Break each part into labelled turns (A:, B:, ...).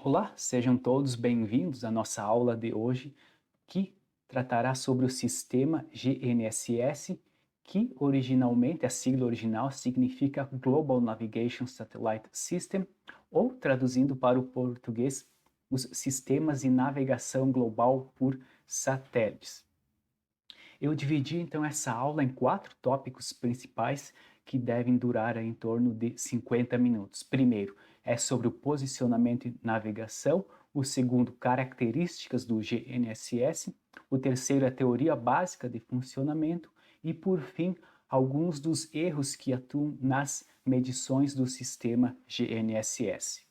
A: Olá, sejam todos bem-vindos à nossa aula de hoje, que tratará sobre o sistema GNSS, que originalmente, a sigla original significa Global Navigation Satellite System, ou traduzindo para o português, os sistemas de navegação global por satélites. Eu dividi então essa aula em 4 tópicos principais que devem durar em torno de 50 minutos. Primeiro é sobre o posicionamento e navegação, o segundo, características do GNSS, o terceiro, a teoria básica de funcionamento e, por fim, alguns dos erros que atuam nas medições do sistema GNSS.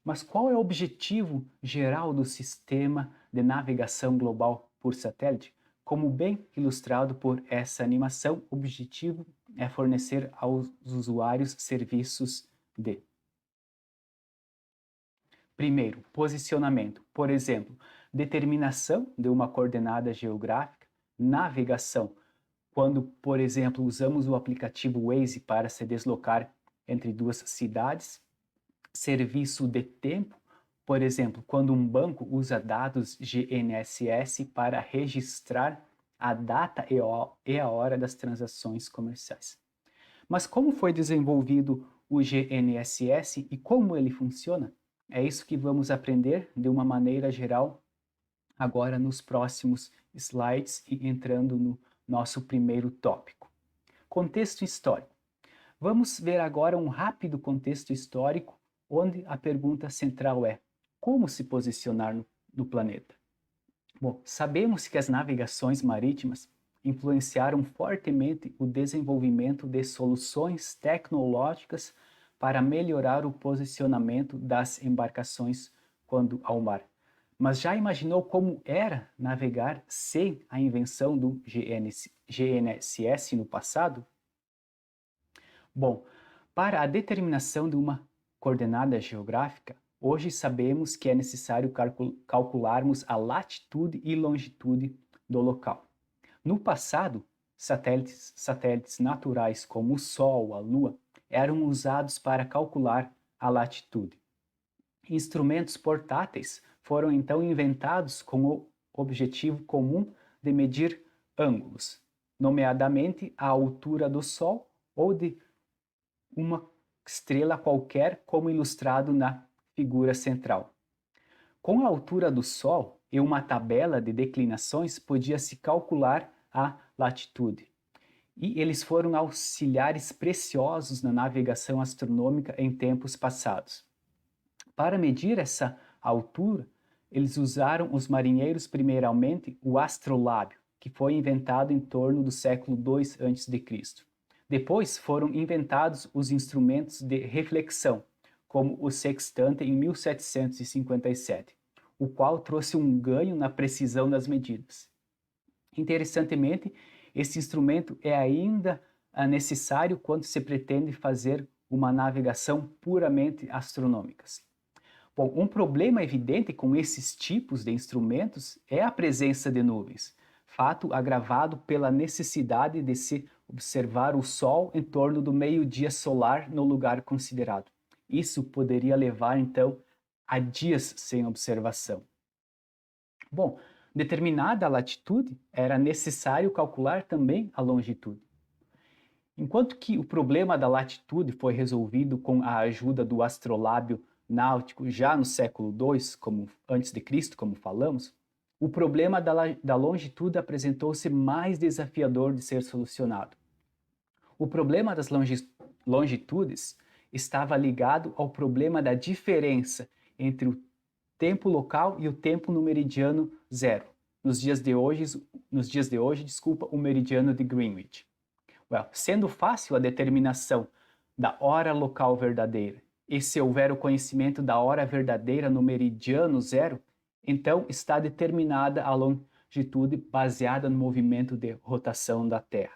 A: Mas qual é o objetivo geral do sistema de navegação global por satélite? Como bem ilustrado por essa animação, o objetivo é fornecer aos usuários serviços de: primeiro, posicionamento, por exemplo, determinação de uma coordenada geográfica, navegação, quando, por exemplo, usamos o aplicativo Waze para se deslocar entre duas cidades, serviço de tempo, por exemplo, quando um banco usa dados GNSS para registrar a data e a hora das transações comerciais. Mas como foi desenvolvido o GNSS e como ele funciona? É isso que vamos aprender de uma maneira geral agora nos próximos slides e entrando no nosso primeiro tópico. Contexto histórico. Vamos ver agora um rápido contexto histórico onde a pergunta central é: como se posicionar no planeta? Bom, sabemos que as navegações marítimas influenciaram fortemente o desenvolvimento de soluções tecnológicas para melhorar o posicionamento das embarcações quando ao mar. Mas já imaginou como era navegar sem a invenção do GNSS no passado? Bom, para a determinação de uma coordenada geográfica, hoje sabemos que é necessário calcularmos a latitude e longitude do local. No passado, satélites naturais como o Sol, a Lua, eram usados para calcular a latitude. Instrumentos portáteis foram então inventados com o objetivo comum de medir ângulos, nomeadamente a altura do Sol ou de uma estrela qualquer, como ilustrado na figura central. Com a altura do Sol e uma tabela de declinações, podia-se calcular a latitude. E eles foram auxiliares preciosos na navegação astronômica em tempos passados. Para medir essa altura, eles usaram os marinheiros primeiramente o astrolábio, que foi inventado em torno do século II a.C. Depois foram inventados os instrumentos de reflexão, como o sextante em 1757, o qual trouxe um ganho na precisão das medidas. Interessantemente, esse instrumento é ainda necessário quando se pretende fazer uma navegação puramente astronômica. Bom, um problema evidente com esses tipos de instrumentos é a presença de nuvens, fato agravado pela necessidade de se observar o Sol em torno do meio-dia solar no lugar considerado. Isso poderia levar, então, a dias sem observação. Bom, determinada a latitude, era necessário calcular também a longitude. Enquanto que o problema da latitude foi resolvido com a ajuda do astrolábio náutico já no século II, como antes de Cristo, como falamos, o problema da longitude apresentou-se mais desafiador de ser solucionado. O problema das longitudes estava ligado ao problema da diferença entre o tempo local e o tempo no meridiano zero. Nos dias de hoje, o meridiano de Greenwich. Sendo fácil a determinação da hora local verdadeira, e se houver o conhecimento da hora verdadeira no meridiano zero, então está determinada a longitude baseada no movimento de rotação da Terra.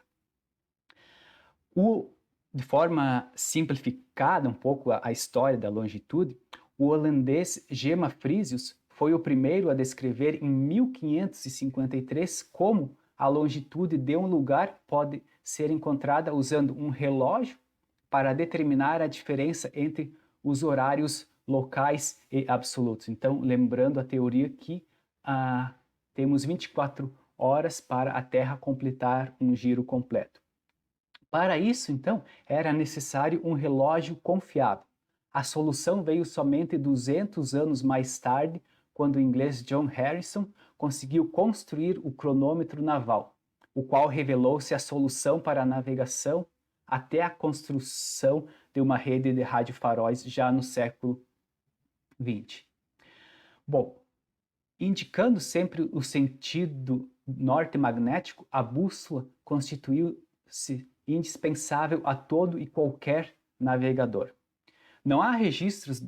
A: De forma simplificada um pouco a história da longitude, o holandês Gemma Frisius foi o primeiro a descrever em 1553 como a longitude de um lugar pode ser encontrada usando um relógio para determinar a diferença entre os horários locais e absolutos. Então, lembrando a teoria que temos 24 horas para a Terra completar um giro completo. Para isso, então, era necessário um relógio confiável. A solução veio somente 200 anos mais tarde, quando o inglês John Harrison conseguiu construir o cronômetro naval, o qual revelou-se a solução para a navegação até a construção de uma rede de radiofaróis já no século XX. Bom, indicando sempre o sentido norte magnético, a bússola constituiu-se indispensável a todo e qualquer navegador. Não há registros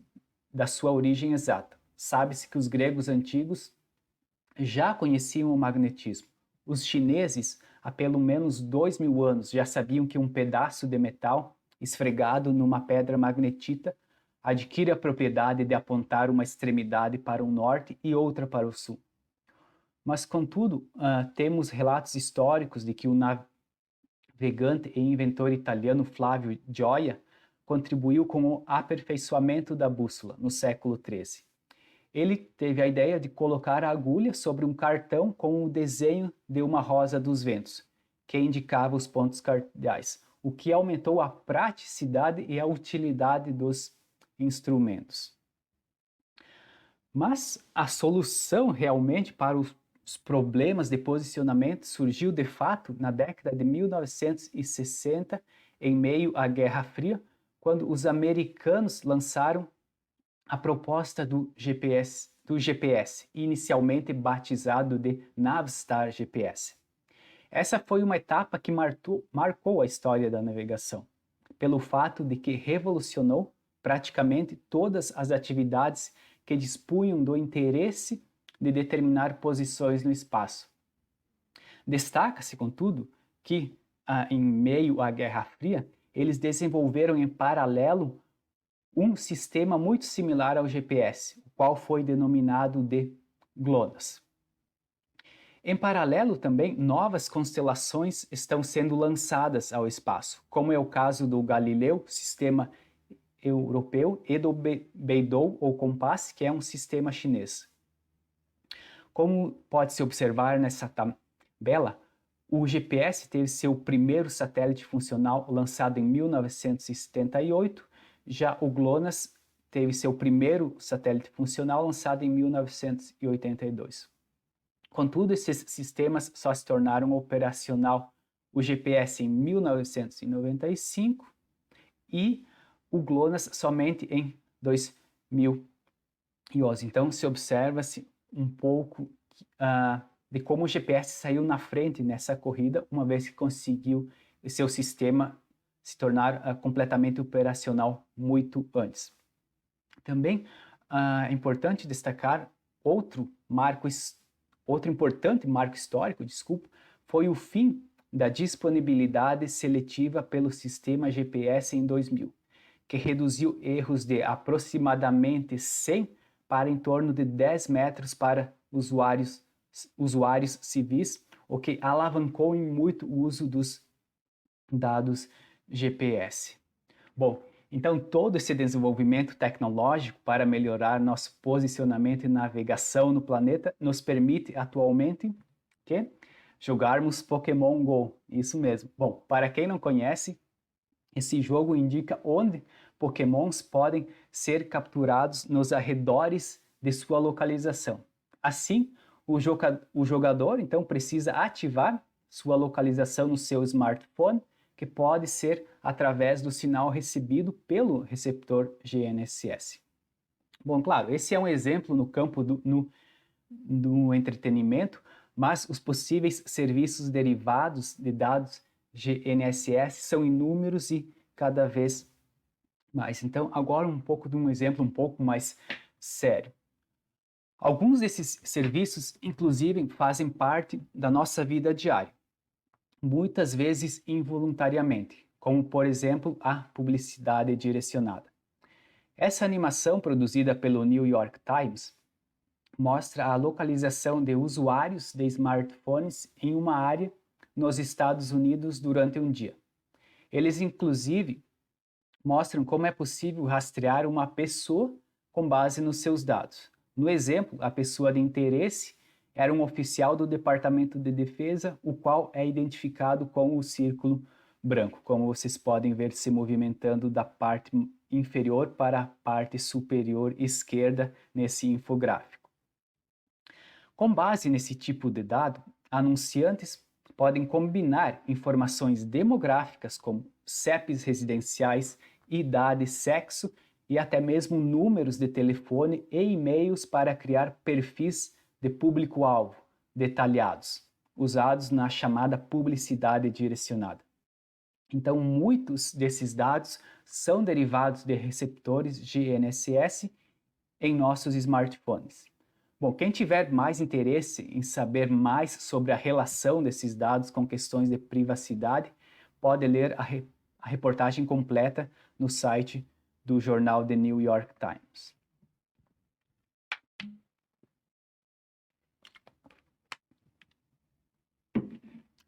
A: da sua origem exata. Sabe-se que os gregos antigos já conheciam o magnetismo. Os chineses, há pelo menos 2000 anos, já sabiam que um pedaço de metal esfregado numa pedra magnetita adquire a propriedade de apontar uma extremidade para o norte e outra para o sul. Mas, contudo, temos relatos históricos de que o navegante e inventor italiano Flávio Gioia contribuiu com o aperfeiçoamento da bússola no século XIII. Ele teve a ideia de colocar a agulha sobre um cartão com o desenho de uma rosa dos ventos, que indicava os pontos cardeais, o que aumentou a praticidade e a utilidade dos instrumentos. Mas a solução realmente para os problemas de posicionamento surgiu de fato na década de 1960, em meio à Guerra Fria, quando os americanos lançaram a proposta do GPS, inicialmente batizado de Navstar GPS. Essa foi uma etapa que marcou a história da navegação, pelo fato de que revolucionou praticamente todas as atividades que dispunham do interesse de determinar posições no espaço. Destaca-se, contudo, que, em meio à Guerra Fria, eles desenvolveram em paralelo um sistema muito similar ao GPS, o qual foi denominado de GLONASS. Em paralelo também, novas constelações estão sendo lançadas ao espaço, como é o caso do Galileu, sistema europeu, e do Beidou ou Compass, que é um sistema chinês. Como pode-se observar nessa tabela, o GPS teve seu primeiro satélite funcional lançado em 1978, já o GLONASS teve seu primeiro satélite funcional lançado em 1982. Contudo, esses sistemas só se tornaram operacional o GPS em 1995 e o GLONASS somente em 2011. Então, se observa-se um pouco de como o GPS saiu na frente nessa corrida, uma vez que conseguiu seu sistema se tornar completamente operacional muito antes. Também é importante destacar outro importante marco histórico, foi o fim da disponibilidade seletiva pelo sistema GPS em 2000, que reduziu erros de aproximadamente 100 para em torno de 10 metros para usuários civis, o que alavancou em muito o uso dos dados GPS. Bom, então todo esse desenvolvimento tecnológico para melhorar nosso posicionamento e navegação no planeta nos permite atualmente jogarmos Pokémon Go. Isso mesmo. Bom, para quem não conhece, esse jogo indica onde Pokémons podem ser capturados nos arredores de sua localização. Assim, o jogador então precisa ativar sua localização no seu smartphone, que pode ser através do sinal recebido pelo receptor GNSS. Bom, claro, esse é um exemplo no campo do entretenimento, mas os possíveis serviços derivados de dados GNSS são inúmeros e cada vez mais. Então, agora um pouco de um exemplo um pouco mais sério. Alguns desses serviços, inclusive, fazem parte da nossa vida diária, muitas vezes involuntariamente, como, por exemplo, a publicidade direcionada. Essa animação, produzida pelo New York Times, mostra a localização de usuários de smartphones em uma área nos Estados Unidos durante um dia. Eles, inclusive, mostram como é possível rastrear uma pessoa com base nos seus dados. No exemplo, a pessoa de interesse era um oficial do Departamento de Defesa, o qual é identificado com o círculo branco, como vocês podem ver se movimentando da parte inferior para a parte superior esquerda nesse infográfico. Com base nesse tipo de dado, anunciantes podem combinar informações demográficas como CEPs residenciais, idade, sexo e até mesmo números de telefone e e-mails para criar perfis de público-alvo detalhados, usados na chamada publicidade direcionada. Então, muitos desses dados são derivados de receptores GNSS em nossos smartphones. Bom, quem tiver mais interesse em saber mais sobre a relação desses dados com questões de privacidade, pode ler a reportagem completa no site do jornal The New York Times.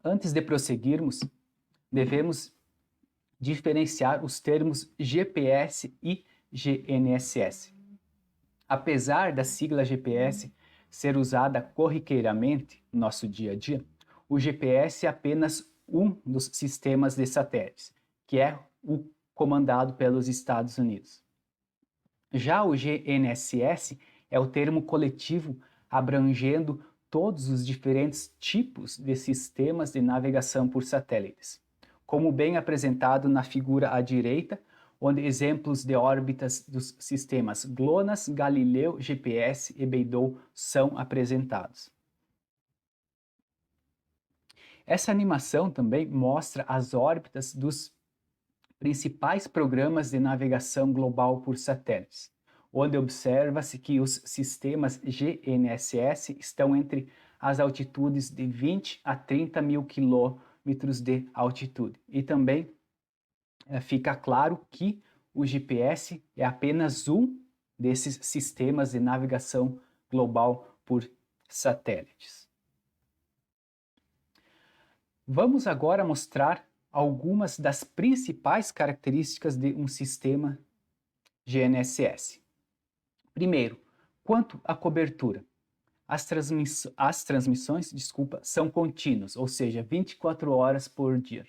A: Antes de prosseguirmos, devemos diferenciar os termos GPS e GNSS. Apesar da sigla GPS ser usada corriqueiramente no nosso dia a dia, o GPS é apenas um dos sistemas de satélites, que é o comandado pelos Estados Unidos. Já o GNSS é o termo coletivo abrangendo todos os diferentes tipos de sistemas de navegação por satélites, como bem apresentado na figura à direita, onde exemplos de órbitas dos sistemas GLONASS, Galileu, GPS e Beidou são apresentados. Essa animação também mostra as órbitas dos principais programas de navegação global por satélites, onde observa-se que os sistemas GNSS estão entre as altitudes de 20 a 30 mil quilômetros de altitude. E também fica claro que o GPS é apenas um desses sistemas de navegação global por satélites. Vamos agora mostrar algumas das principais características de um sistema GNSS. Primeiro, quanto à cobertura. As transmissões, são contínuas, ou seja, 24 horas por dia.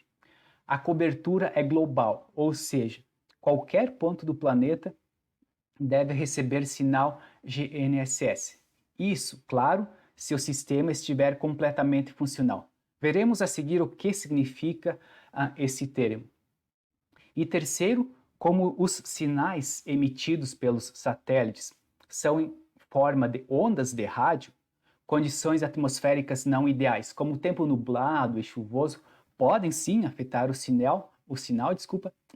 A: A cobertura é global, ou seja, qualquer ponto do planeta deve receber sinal GNSS. Isso, claro, se o sistema estiver completamente funcional. Veremos a seguir o que significa esse termo. E terceiro, como os sinais emitidos pelos satélites são em forma de ondas de rádio, condições atmosféricas não ideais, como tempo nublado e chuvoso, podem sim afetar o sinal,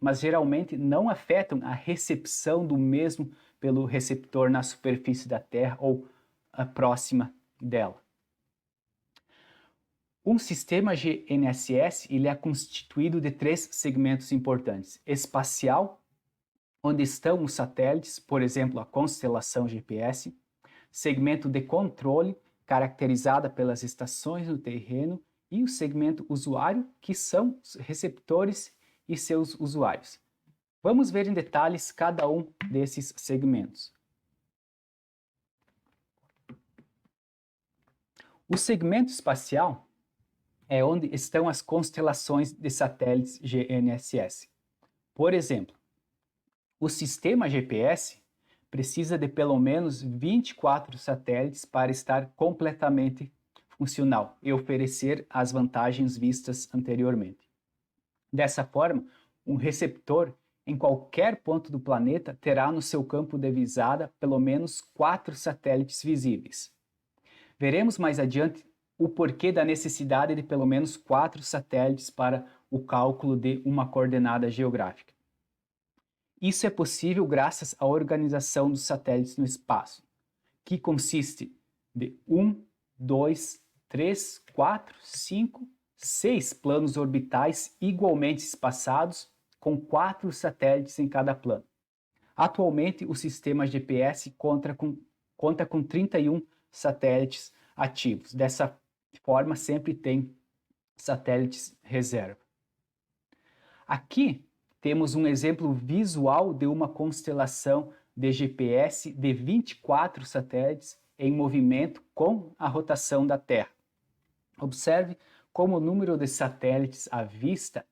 A: mas geralmente não afetam a recepção do mesmo pelo receptor na superfície da Terra ou próxima dela. Um sistema GNSS ele é constituído de 3 segmentos importantes: espacial, onde estão os satélites, por exemplo, a constelação GPS, segmento de controle, caracterizada pelas estações no terreno, e o segmento usuário, que são os receptores e seus usuários. Vamos ver em detalhes cada um desses segmentos. O segmento espacial é onde estão as constelações de satélites GNSS. Por exemplo, o sistema GPS precisa de pelo menos 24 satélites para estar completamente funcional e oferecer as vantagens vistas anteriormente. Dessa forma, um receptor em qualquer ponto do planeta terá no seu campo de visada pelo menos 4 satélites visíveis. Veremos mais adiante o porquê da necessidade de pelo menos 4 satélites para o cálculo de uma coordenada geográfica. Isso é possível graças à organização dos satélites no espaço, que consiste de 1, 2, 3, 4, 5, 6 planos orbitais igualmente espaçados, com 4 satélites em cada plano. Atualmente, o sistema GPS conta com 31 satélites ativos. Dessa forma, sempre tem satélites reserva. Aqui temos um exemplo visual de uma constelação de GPS de 24 satélites em movimento com a rotação da Terra. Observe como o número de satélites à vista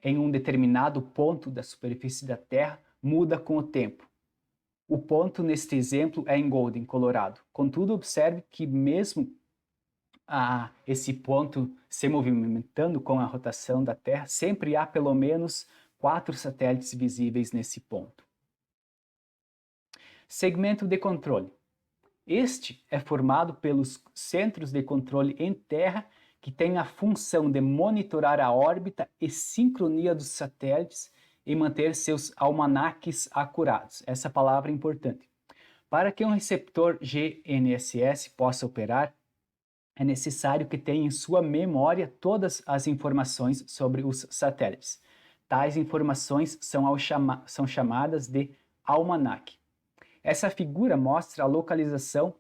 A: em um determinado ponto da superfície da Terra muda com o tempo. O ponto neste exemplo é em Golden, Colorado. Contudo, observe que mesmo esse ponto se movimentando com a rotação da Terra, sempre há pelo menos 4 satélites visíveis nesse ponto. Segmento de controle. Este é formado pelos centros de controle em terra que têm a função de monitorar a órbita e sincronia dos satélites e manter seus almanaques acurados. Essa palavra é importante. Para que um receptor GNSS possa operar, é necessário que tenha em sua memória todas as informações sobre os satélites. Tais informações são chamadas de almanaque. Essa figura mostra a localização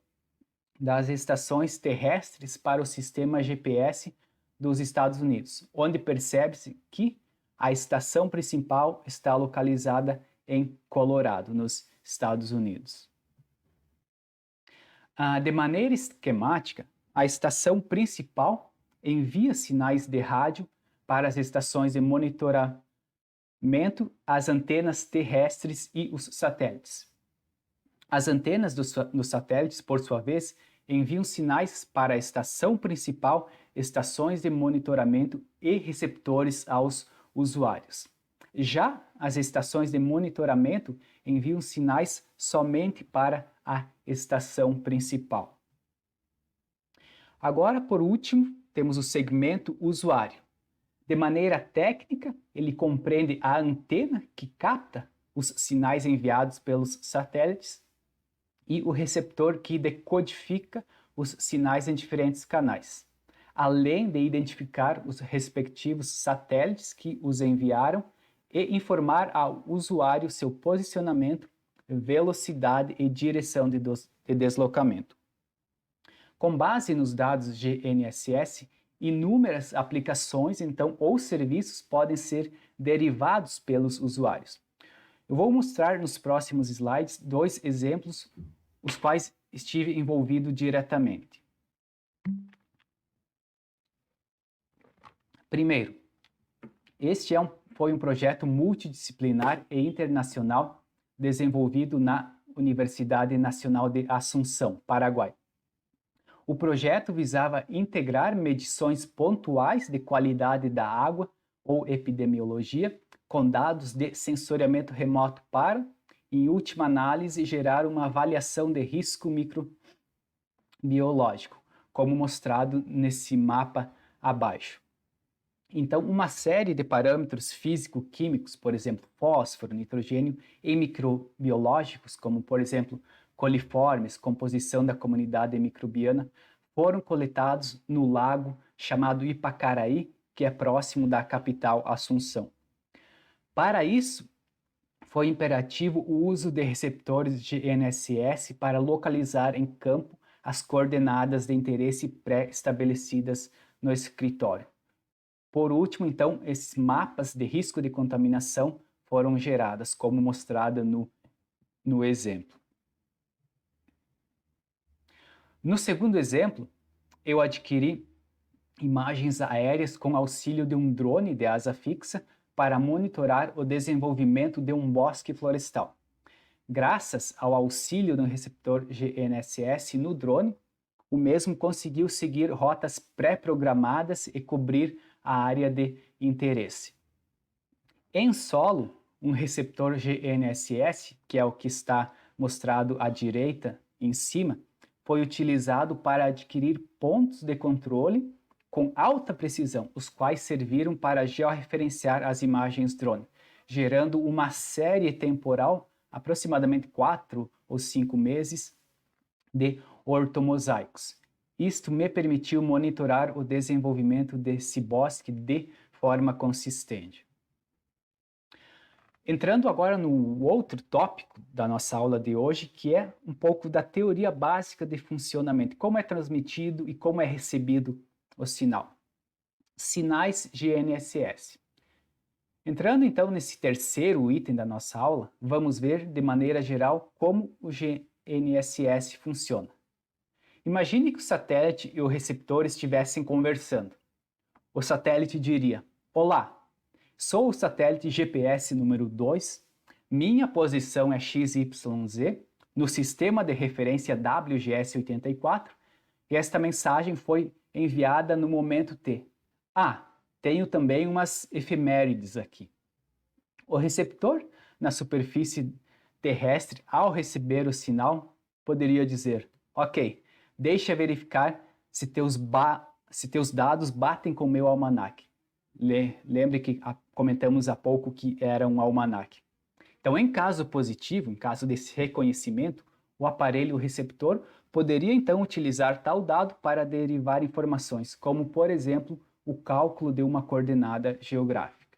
A: das estações terrestres para o sistema GPS dos Estados Unidos, onde percebe-se que a estação principal está localizada em Colorado, nos Estados Unidos. De maneira esquemática, a estação principal envia sinais de rádio para as estações de monitoramento, as antenas terrestres e os satélites. As antenas dos satélites, por sua vez, enviam sinais para a estação principal, estações de monitoramento e receptores aos usuários. Já as estações de monitoramento enviam sinais somente para a estação principal. Agora, por último, temos o segmento usuário. De maneira técnica, ele compreende a antena que capta os sinais enviados pelos satélites e o receptor que decodifica os sinais em diferentes canais, além de identificar os respectivos satélites que os enviaram e informar ao usuário seu posicionamento, velocidade e direção de deslocamento. Com base nos dados GNSS, inúmeras aplicações então ou serviços podem ser derivados pelos usuários. Eu vou mostrar nos próximos slides 2 exemplos, os quais estive envolvido diretamente. Primeiro, este foi um projeto multidisciplinar e internacional desenvolvido na Universidade Nacional de Assunção, Paraguai. O projeto visava integrar medições pontuais de qualidade da água ou epidemiologia com dados de sensoriamento remoto para, em última análise, gerar uma avaliação de risco microbiológico, como mostrado nesse mapa abaixo. Então, uma série de parâmetros físico-químicos, por exemplo, fósforo, nitrogênio, e microbiológicos, como, por exemplo, coliformes, composição da comunidade microbiana, foram coletados no lago chamado Ipacaraí, que é próximo da capital Assunção. Para isso, foi imperativo o uso de receptores de GNSS para localizar em campo as coordenadas de interesse pré-estabelecidas no escritório. Por último, então, esses mapas de risco de contaminação foram gerados, como mostrado no exemplo. No segundo exemplo, eu adquiri imagens aéreas com auxílio de um drone de asa fixa para monitorar o desenvolvimento de um bosque florestal. Graças ao auxílio do receptor GNSS no drone, o mesmo conseguiu seguir rotas pré-programadas e cobrir a área de interesse. Em solo, um receptor GNSS, que é o que está mostrado à direita em cima, foi utilizado para adquirir pontos de controle com alta precisão, os quais serviram para georreferenciar as imagens drone, gerando uma série temporal, aproximadamente 4 ou 5 meses, de ortomosaicos. Isto me permitiu monitorar o desenvolvimento desse bosque de forma consistente. Entrando agora no outro tópico da nossa aula de hoje, que é um pouco da teoria básica de funcionamento, como é transmitido e como é recebido o sinal. Sinais GNSS. Entrando então nesse terceiro item da nossa aula, vamos ver de maneira geral como o GNSS funciona. Imagine que o satélite e o receptor estivessem conversando. O satélite diria: Olá, sou o satélite GPS número 2, minha posição é XYZ, no sistema de referência WGS84, e esta mensagem foi enviada no momento T. Ah, tenho também umas efemérides aqui. O receptor, na superfície terrestre, ao receber o sinal, poderia dizer: Ok, deixa verificar se teus dados batem com o meu almanaque. Lembre que comentamos há pouco que era um almanaque. Então, em caso positivo, em caso desse reconhecimento, o aparelho receptor poderia então utilizar tal dado para derivar informações, como, por exemplo, o cálculo de uma coordenada geográfica.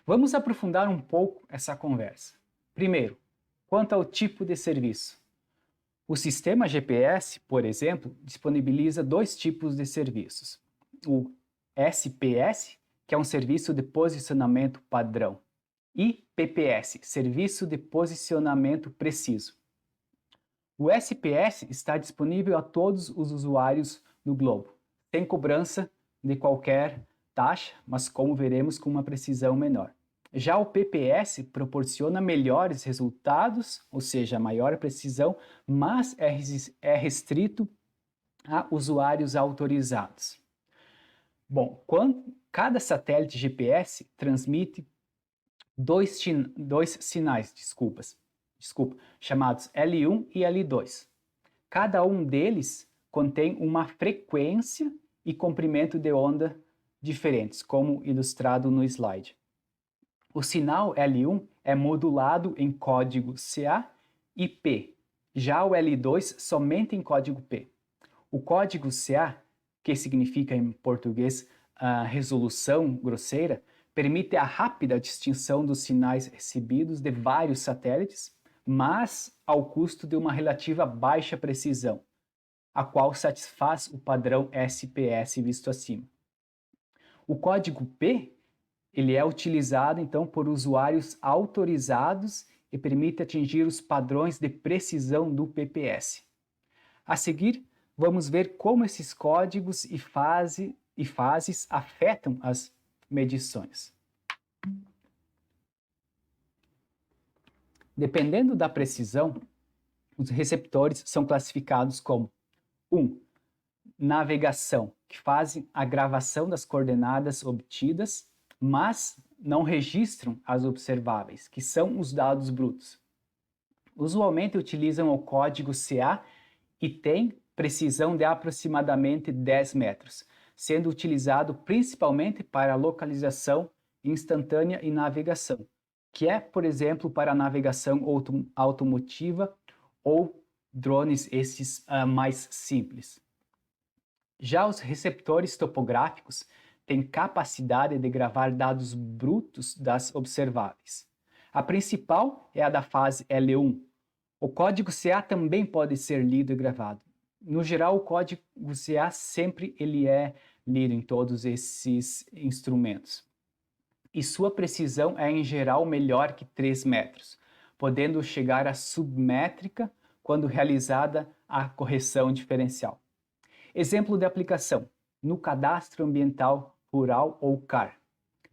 A: Vamos aprofundar um pouco essa conversa. Primeiro, quanto ao tipo de serviço. O sistema GPS, por exemplo, disponibiliza dois tipos de serviços. O SPS, que é um serviço de posicionamento padrão, e PPS, serviço de posicionamento preciso. O SPS está disponível a todos os usuários no globo, sem cobrança de qualquer taxa, mas como veremos, com uma precisão menor. Já o PPS proporciona melhores resultados, ou seja, maior precisão, mas é restrito a usuários autorizados. Bom, cada satélite GPS transmite dois sinais, chamados L1 e L2. Cada um deles contém uma frequência e comprimento de onda diferentes, como ilustrado no slide. O sinal L1 é modulado em código CA e P, já o L2 somente em código P. O código CA, que significa em português resolução grosseira, permite a rápida distinção dos sinais recebidos de vários satélites, mas ao custo de uma relativa baixa precisão, a qual satisfaz o padrão SPS visto acima. O código P ele é utilizado então por usuários autorizados e permite atingir os padrões de precisão do PPS. A seguir, vamos ver como esses códigos e fases afetam as medições. Dependendo da precisão, os receptores são classificados como 1. Navegação, que fazem a gravação das coordenadas obtidas, mas não registram as observáveis, que são os dados brutos. Usualmente utilizam o código CA e têm precisão de aproximadamente 10 metros, sendo utilizado principalmente para localização instantânea e navegação, que é, por exemplo, para navegação automotiva ou drones esses mais simples. Já os receptores topográficos têm capacidade de gravar dados brutos das observáveis. A principal é a da fase L1. O código CA também pode ser lido e gravado. No geral, o código CA sempre ele é lido em todos esses instrumentos. E sua precisão é, em geral, melhor que 3 metros, podendo chegar a submétrica quando realizada a correção diferencial. Exemplo de aplicação: no Cadastro Ambiental Rural ou CAR.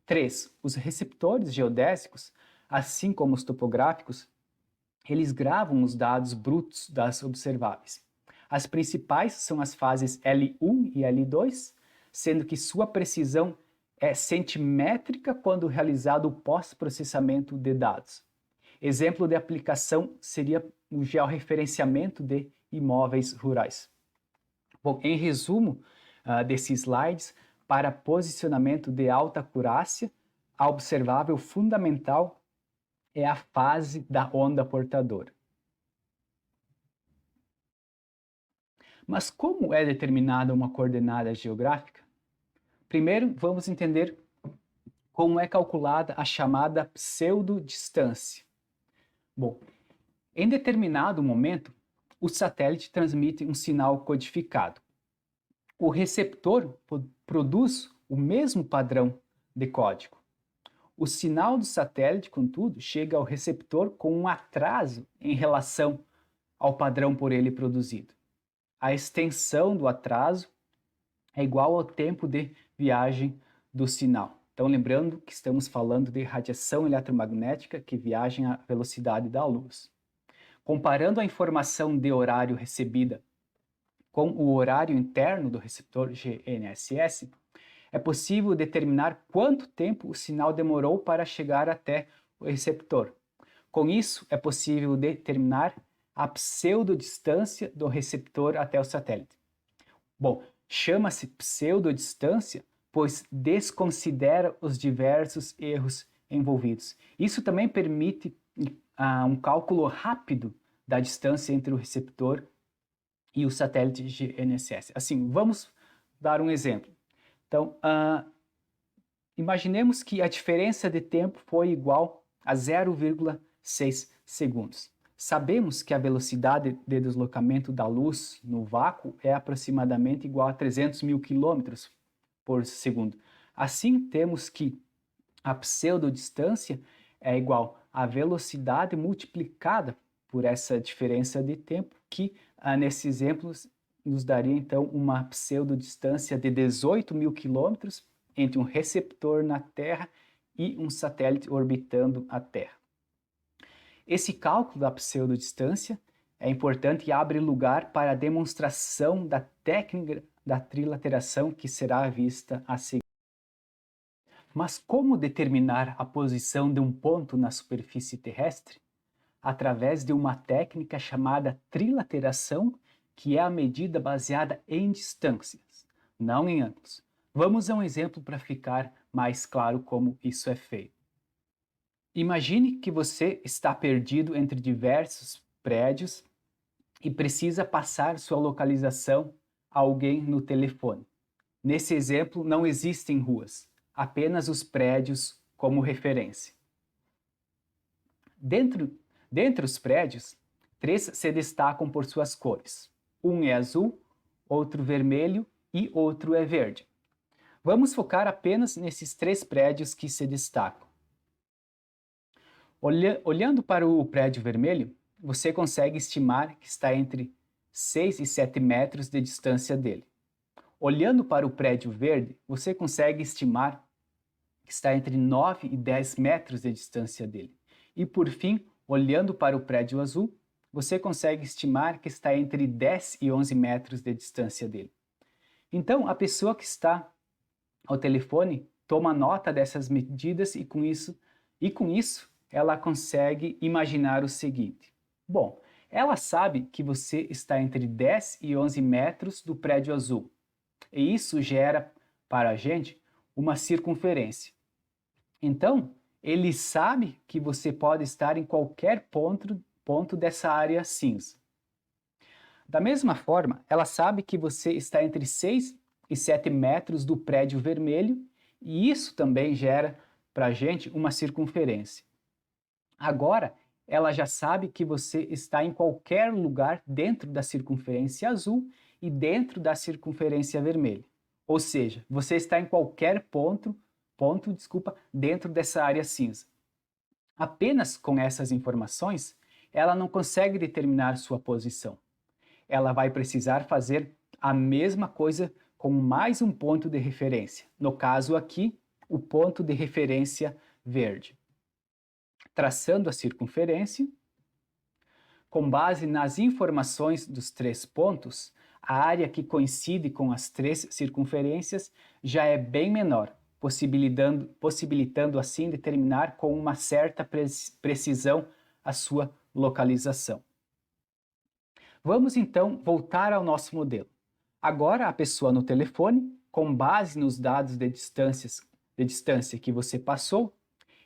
A: 3. Os receptores geodésicos, assim como os topográficos, eles gravam os dados brutos das observáveis. As principais são as fases L1 e L2, sendo que sua precisão é centimétrica quando realizado o pós-processamento de dados. Exemplo de aplicação seria o georreferenciamento de imóveis rurais. Bom, em resumo desses slides, para posicionamento de alta acurácia, a observável fundamental é a fase da onda portadora. Mas como é determinada uma coordenada geográfica? Primeiro, vamos entender como é calculada a chamada pseudodistância. Bom, em determinado momento, o satélite transmite um sinal codificado. O receptor produz o mesmo padrão de código. O sinal do satélite, contudo, chega ao receptor com um atraso em relação ao padrão por ele produzido. A extensão do atraso é igual ao tempo de viagem do sinal. Então, lembrando que estamos falando de radiação eletromagnética que viaja à velocidade da luz. Comparando a informação de horário recebida com o horário interno do receptor GNSS, é possível determinar quanto tempo o sinal demorou para chegar até o receptor. Com isso, é possível determinar a pseudodistância do receptor até o satélite. Bom, chama-se pseudodistância, pois desconsidera os diversos erros envolvidos. Isso também permite um cálculo rápido da distância entre o receptor e o satélite GNSS. Assim, vamos dar um exemplo. Então, imaginemos que a diferença de tempo foi igual a 0,6 segundos. Sabemos que a velocidade de deslocamento da luz no vácuo é aproximadamente igual a 300 mil quilômetros por segundo. Assim, temos que a pseudodistância é igual à velocidade multiplicada por essa diferença de tempo, que nesse exemplo nos daria então uma pseudodistância de 18 mil quilômetros entre um receptor na Terra e um satélite orbitando a Terra. Esse cálculo da pseudodistância é importante e abre lugar para a demonstração da técnica da trilateração que será vista a seguir. Mas como determinar a posição de um ponto na superfície terrestre? Através de uma técnica chamada trilateração, que é a medida baseada em distâncias, não em ângulos. Vamos a um exemplo para ficar mais claro como isso é feito. Imagine que você está perdido entre diversos prédios e precisa passar sua localização a alguém no telefone. Nesse exemplo, não existem ruas, apenas os prédios como referência. Dentre os prédios, 3 se destacam por suas cores. Um é azul, outro vermelho e outro é verde. Vamos focar apenas nesses 3 prédios que se destacam. Olhando para o prédio vermelho, você consegue estimar que está entre 6 e 7 metros de distância dele. Olhando para o prédio verde, você consegue estimar que está entre 9 e 10 metros de distância dele. E por fim, olhando para o prédio azul, você consegue estimar que está entre 10 e 11 metros de distância dele. Então, a pessoa que está ao telefone toma nota dessas medidas e com isso ela consegue imaginar o seguinte. Bom, ela sabe que você está entre 10 e 11 metros do prédio azul. E isso gera para a gente uma circunferência. Então, ele sabe que você pode estar em qualquer ponto dessa área cinza. Da mesma forma, ela sabe que você está entre 6 e 7 metros do prédio vermelho e isso também gera para a gente uma circunferência. Agora, ela já sabe que você está em qualquer lugar dentro da circunferência azul e dentro da circunferência vermelha. Ou seja, você está em qualquer ponto dentro dessa área cinza. Apenas com essas informações, ela não consegue determinar sua posição. Ela vai precisar fazer a mesma coisa com mais um ponto de referência. No caso aqui, o ponto de referência verde. Traçando a circunferência, com base nas informações dos 3 pontos, a área que coincide com as 3 circunferências já é bem menor, possibilitando assim determinar com uma certa precisão a sua localização. Vamos então voltar ao nosso modelo. Agora a pessoa no telefone, com base nos dados de distância que você passou,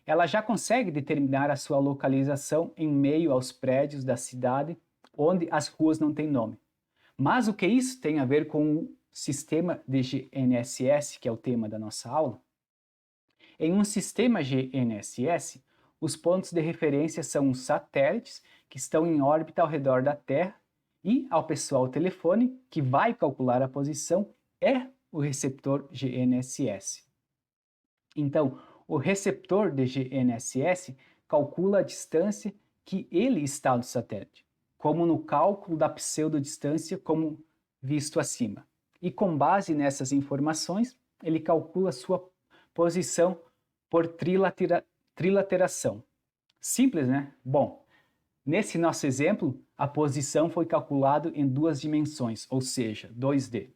A: ela já consegue determinar a sua localização em meio aos prédios da cidade onde as ruas não têm nome. Mas o que isso tem a ver com o sistema de GNSS, que é o tema da nossa aula? Em um sistema GNSS, os pontos de referência são os satélites que estão em órbita ao redor da Terra e ao pessoal telefone que vai calcular a posição é o receptor GNSS. Então, o receptor de GNSS calcula a distância que ele está do satélite, como no cálculo da pseudodistância, como visto acima. E com base nessas informações, ele calcula sua posição por trilateração. Simples, né? Bom, nesse nosso exemplo, a posição foi calculada em 2 dimensões, ou seja, 2D.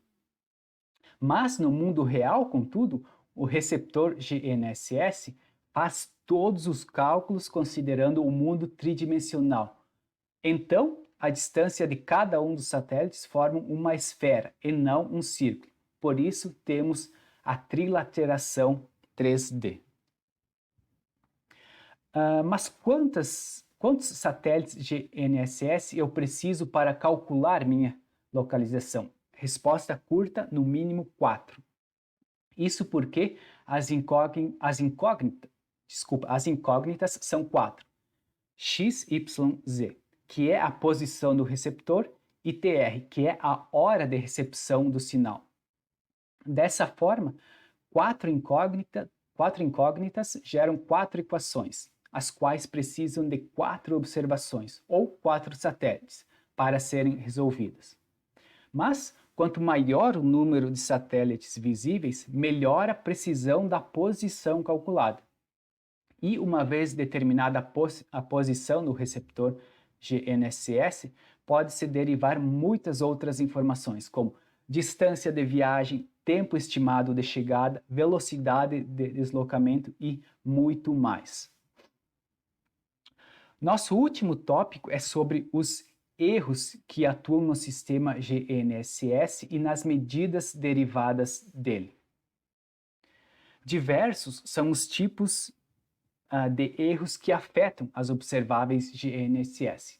A: Mas no mundo real, contudo, o receptor GNSS faz todos os cálculos considerando o mundo tridimensional. Então, a distância de cada um dos satélites forma uma esfera e não um círculo. Por isso, temos a trilateração 3D. Mas quantos satélites GNSS eu preciso para calcular minha localização? Resposta curta, no mínimo 4. Isso porque as incógnitas são 4. X, Y, Z, que é a posição do receptor, e TR, que é a hora de recepção do sinal. Dessa forma, 4 incógnitas geram 4 equações, as quais precisam de 4 observações, ou 4 satélites, para serem resolvidas. Mas, quanto maior o número de satélites visíveis, melhor a precisão da posição calculada. E, uma vez determinada a posição do receptor GNSS, pode-se derivar muitas outras informações, como distância de viagem, tempo estimado de chegada, velocidade de deslocamento e muito mais. Nosso último tópico é sobre os erros que atuam no sistema GNSS e nas medidas derivadas dele. Diversos são os tipos de erros que afetam as observáveis GNSS.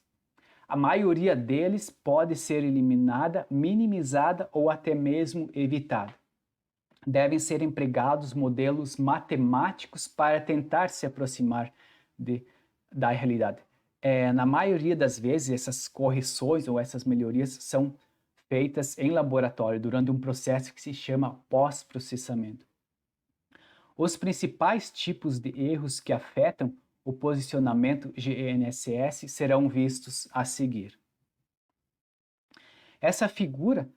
A: A maioria deles pode ser eliminada, minimizada ou até mesmo evitada. Devem ser empregados modelos matemáticos para tentar se aproximar da realidade. Na maioria das vezes, essas correções ou essas melhorias são feitas em laboratório durante um processo que se chama pós-processamento. Os principais tipos de erros que afetam o posicionamento GNSS serão vistos a seguir. Essa figura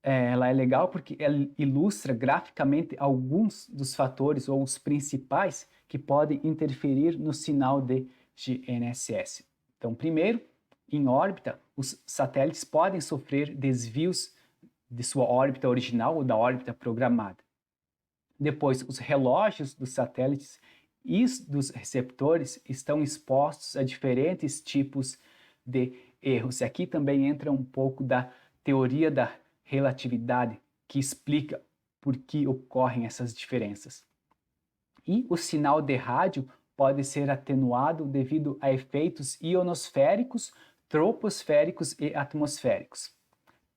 A: ela é legal porque ela ilustra graficamente alguns dos fatores ou os principais que podem interferir no sinal de GNSS. Então, primeiro, em órbita, os satélites podem sofrer desvios de sua órbita original ou da órbita programada. Depois, os relógios dos satélites e dos receptores estão expostos a diferentes tipos de erros. E aqui também entra um pouco da teoria da relatividade, que explica por que ocorrem essas diferenças. E o sinal de rádio pode ser atenuado devido a efeitos ionosféricos, troposféricos e atmosféricos.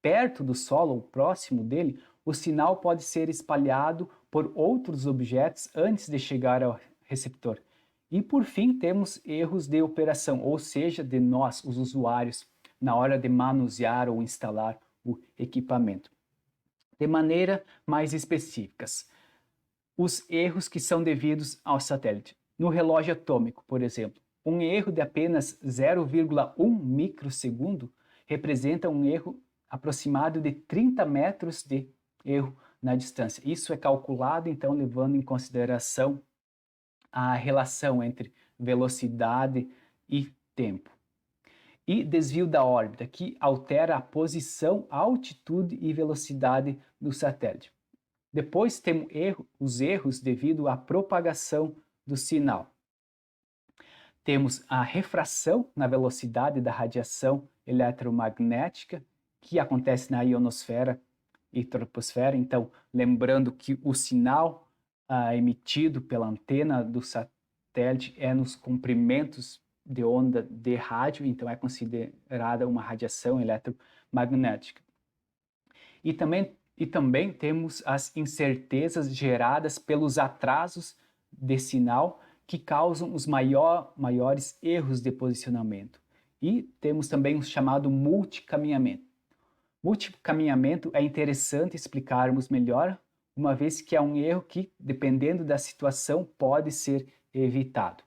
A: Perto do solo ou próximo dele, o sinal pode ser espalhado por outros objetos antes de chegar ao receptor. E por fim, temos erros de operação, ou seja, de nós, os usuários, na hora de manusear ou instalar o equipamento. De maneira mais específicas, os erros que são devidos ao satélite. No relógio atômico, por exemplo, um erro de apenas 0,1 microsegundo representa um erro aproximado de 30 metros de erro na distância. Isso é calculado, então, levando em consideração a relação entre velocidade e tempo. E desvio da órbita, que altera a posição, altitude e velocidade do satélite. Depois temos os erros devido à propagação do sinal. Temos a refração na velocidade da radiação eletromagnética, que acontece na ionosfera e troposfera. Então, lembrando que o sinal emitido pela antena do satélite é nos comprimentos de onda de rádio, então é considerada uma radiação eletromagnética. E também temos as incertezas geradas pelos atrasos de sinal que causam os maiores erros de posicionamento. E temos também o chamado multicaminhamento. Multicaminhamento é interessante explicarmos melhor uma vez que é um erro que, dependendo da situação, pode ser evitado.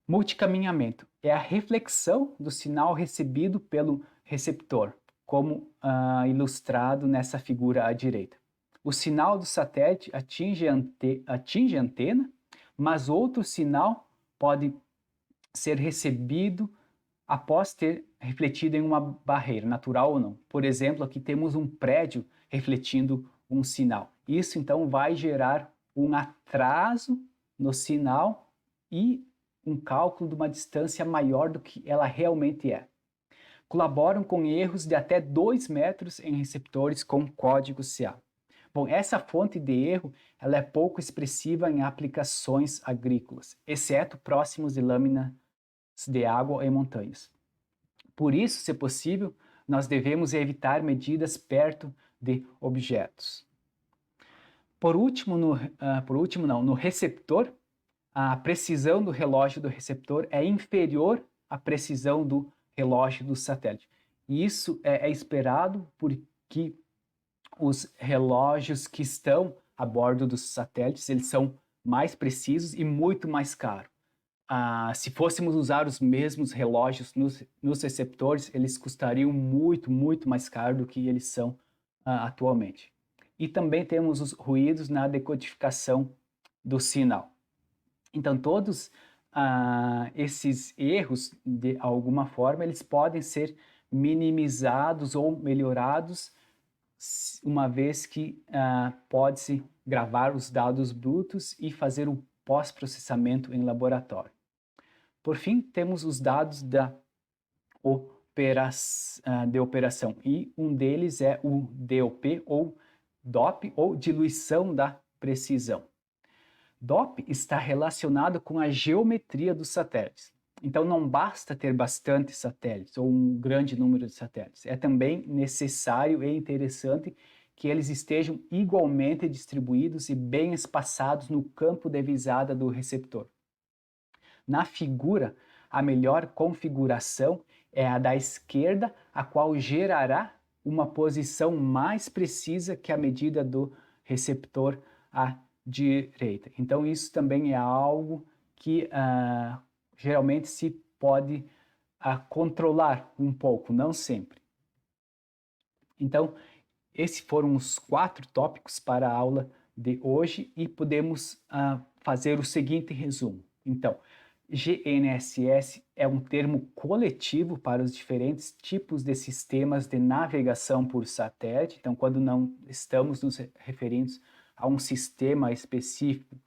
A: Multicaminhamento é a reflexão do sinal recebido pelo receptor, como ilustrado nessa figura à direita. O sinal do satélite atinge a antena, mas outro sinal pode ser recebido após ter refletido em uma barreira, natural ou não. Por exemplo, aqui temos um prédio refletindo um sinal. Isso então vai gerar um atraso no sinal e um cálculo de uma distância maior do que ela realmente é. Colaboram com erros de até 2 metros em receptores com código CA. Bom, essa fonte de erro ela é pouco expressiva em aplicações agrícolas, exceto próximos de lâminas de água em montanhas. Por isso, se possível, nós devemos evitar medidas perto de objetos. Por último, no receptor, a precisão do relógio do receptor é inferior à precisão do relógio do satélite. E isso é esperado porque os relógios que estão a bordo dos satélites, eles são mais precisos e muito mais caros. Se fôssemos usar os mesmos relógios nos receptores, eles custariam muito mais caro do que eles são atualmente. E também temos os ruídos na decodificação do sinal. Então, todos esses erros, de alguma forma, eles podem ser minimizados ou melhorados, uma vez que pode-se gravar os dados brutos e fazer o pós-processamento em laboratório. Por fim, temos os dados de operação, e um deles é o DOP, ou DOP, ou diluição da precisão. DOP está relacionado com a geometria dos satélites. Então, não basta ter bastante satélites ou um grande número de satélites. É também necessário e interessante que eles estejam igualmente distribuídos e bem espaçados no campo de visada do receptor. Na figura, a melhor configuração é a da esquerda, a qual gerará uma posição mais precisa que a medida do receptor à direita. Então, isso também é algo que geralmente se pode controlar um pouco, não sempre. Então, esses foram os 4 tópicos para a aula de hoje e podemos fazer o seguinte resumo. Então, GNSS é um termo coletivo para os diferentes tipos de sistemas de navegação por satélite. Então, quando não estamos nos referindo a um sistema específico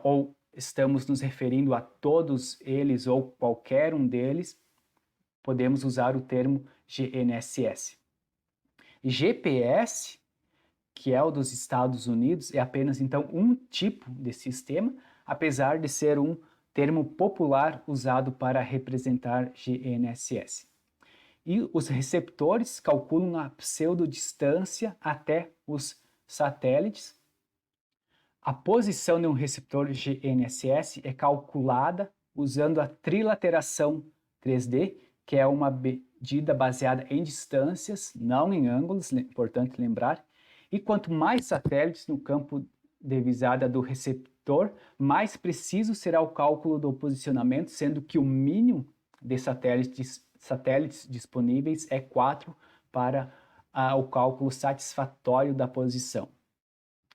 A: ou estamos nos referindo a todos eles ou qualquer um deles, podemos usar o termo GNSS. GPS, que é o dos Estados Unidos, é apenas então um tipo de sistema, apesar de ser um termo popular usado para representar GNSS. E os receptores calculam a pseudodistância até os satélites. A posição de um receptor GNSS é calculada usando a trilateração 3D, que é uma medida baseada em distâncias, não em ângulos, importante lembrar. E quanto mais satélites no campo de visada do receptor, mais preciso será o cálculo do posicionamento, sendo que o mínimo de satélites disponíveis é 4 para o cálculo satisfatório da posição.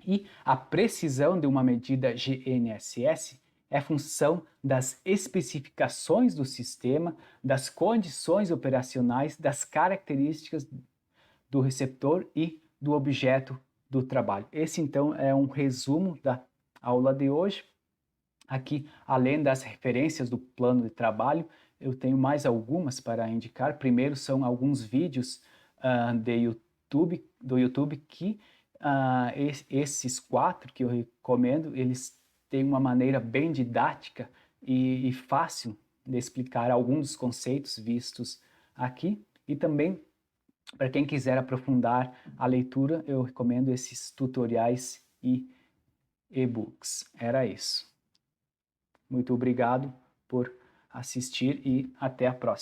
A: E a precisão de uma medida GNSS é função das especificações do sistema, das condições operacionais, das características do receptor e do objeto do trabalho. Esse, então, é um resumo da aula de hoje. Aqui, além das referências do plano de trabalho, eu tenho mais algumas para indicar. Primeiro, são alguns vídeos do YouTube que esses 4 que eu recomendo, eles têm uma maneira bem didática e fácil de explicar alguns dos conceitos vistos aqui. E também, para quem quiser aprofundar a leitura, eu recomendo esses tutoriais e e-books. Era isso. Muito obrigado por assistir e até a próxima.